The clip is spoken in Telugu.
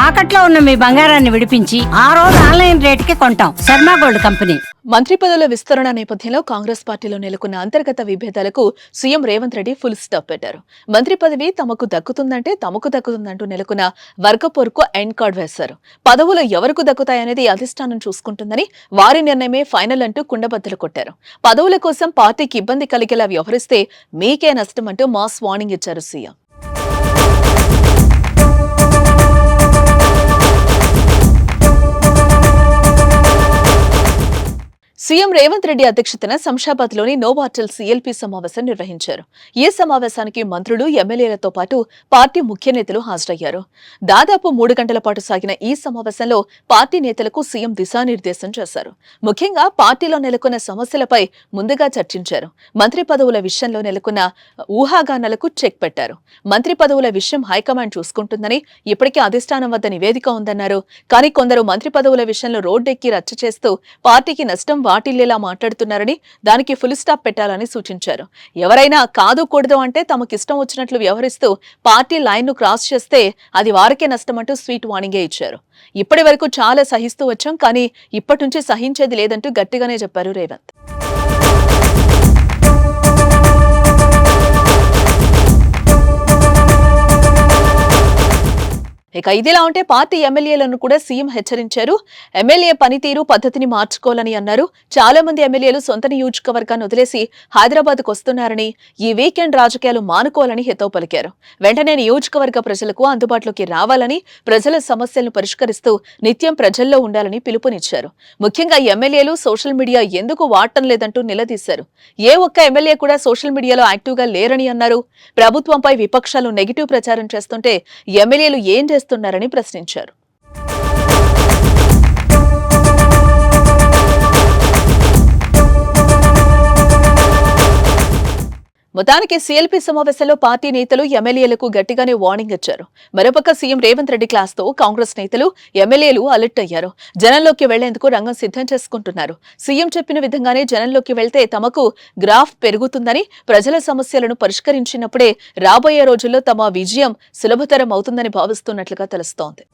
తాకట్లో ఉన్న మీ బంగారాన్ని విడిపించి ఆ రోజు ఆన్లైన్ రేటుకి కొంటాం. Sharma gold company. మంత్రి పదవుల విస్తరణ నేపథ్యంలో కాంగ్రెస్ పార్టీలో నెలకొన్న అంతర్గత విభేదాలకు CM Revanth Reddy full stop పెట్టారు. మంత్రి పదవి తమకు దక్కుతుందంటూ నెలకొన్న వర్గపోరుకు ఎండ్ కార్డ్ వేశారు. పదవులు ఎవరికి దక్కుతాయనేది అధిష్టానం చూసుకుంటుందని, వారి నిర్ణయమే ఫైనల్ అంటూ కుండబద్దలు కొట్టారు. పదవుల కోసం పార్టీకి ఇబ్బంది కలిగేలా వ్యవహరిస్తే మీకే నష్టం అంటూ మాస్ వార్నింగ్ ఇచ్చారు సీఎం. సీఎం రేవంత్ రెడ్డి అధ్యక్షతన శంషాబాద్ లోని నోవాటల్ సీఎల్పీ సమావేశం నిర్వహించారు. ఈ సమావేశానికి మంత్రులు, ఎమ్మెల్యేలతో పాటు పార్టీ ముఖ్య నేతలు హాజరయ్యారు. దాదాపు 3 గంటల పాటు సాగిన ఈ సమావేశంలో పార్టీ నేతలకు సీఎం దిశానిర్దేశం చేశారు. ముఖ్యంగా పార్టీలో నెలకొన్న సమస్యలపై ముందుగా చర్చించారు. మంత్రి పదవుల విషయంలో నెలకొన్న ఊహాగానాలకు చెక్ పెట్టారు. మంత్రి పదవుల విషయం హైకమాండ్ చూసుకుంటుందని, ఇప్పటికే అధిష్టానం వద్ద నివేదిక ఉందన్నారు. కానీ కొందరు మంత్రి పదవుల విషయంలో రోడ్డెక్కి రచ్చ చేస్తూ పార్టీకి నష్టం వాటిల్లేలా మాట్లాడుతున్నారని, దానికి ఫుల్ స్టాప్ పెట్టాలని సూచించారు. ఎవరైనా కాదు కూడదు అంటే తమకిష్టం వచ్చినట్లు వ్యవహరిస్తూ పార్టీ లైన్ ను క్రాస్ చేస్తే అది వారికే నష్టమంటూ స్వీట్ వార్నింగే ఇచ్చారు. ఇప్పటి వరకు చాలా సహిస్తూ వచ్చాం, కానీ ఇప్పటి నుంచి సహించేది లేదంటూ గట్టిగానే చెప్పారు రేవంత్. ఇక ఇదిలా ఉంటే పార్టీ ఎమ్మెల్యేలను కూడా సీఎం హెచ్చరించారు. ఎమ్మెల్యే పనితీరు, పద్ధతిని మార్చుకోవాలని అన్నారు. చాలా మంది ఎమ్మెల్యేలు సొంత నియోజకవర్గాన్ని వదిలేసి హైదరాబాద్కు వస్తున్నారని, ఈ వీకెండ్ రాజకీయాలు మానుకోవాలని హితవు పలికారు. వెంటనే నియోజకవర్గ ప్రజలకు అందుబాటులోకి రావాలని, ప్రజల సమస్యలను పరిష్కరిస్తూ నిత్యం ప్రజల్లో ఉండాలని పిలుపునిచ్చారు. ముఖ్యంగా ఎమ్మెల్యేలు సోషల్ మీడియా ఎందుకు వాడటం లేదంటూ నిలదీశారు. ఏ ఒక్క ఎమ్మెల్యే కూడా సోషల్ మీడియాలో యాక్టివ్ గా లేరని అన్నారు. ప్రభుత్వంపై విపక్షాలు నెగిటివ్ ప్రచారం చేస్తుంటే ఎమ్మెల్యేలు ఏం చేస్తున్నారని ప్రశ్నించారు. మొత్తానికి సీఎల్పీ సమావేశంలో పార్టీ నేతలు ఎమ్మెల్యేలకు గట్టిగానే వార్నింగ్ ఇచ్చారు. మరోపక్క సీఎం రేవంత్ రెడ్డి క్లాస్ తో కాంగ్రెస్ నేతలు, ఎమ్మెల్యేలు అలర్ట్ అయ్యారు. జనంలోకి వెళ్లేందుకు రంగం సిద్ధం చేసుకుంటున్నారు. సీఎం చెప్పిన విధంగానే జనంలోకి వెళ్తే తమకు గ్రాఫ్ పెరుగుతుందని, ప్రజల సమస్యలను పరిష్కరించినప్పుడే రాబోయే రోజుల్లో తమ విజయం సులభతరం అవుతుందని భావిస్తున్నట్లుగా తెలుస్తోంది.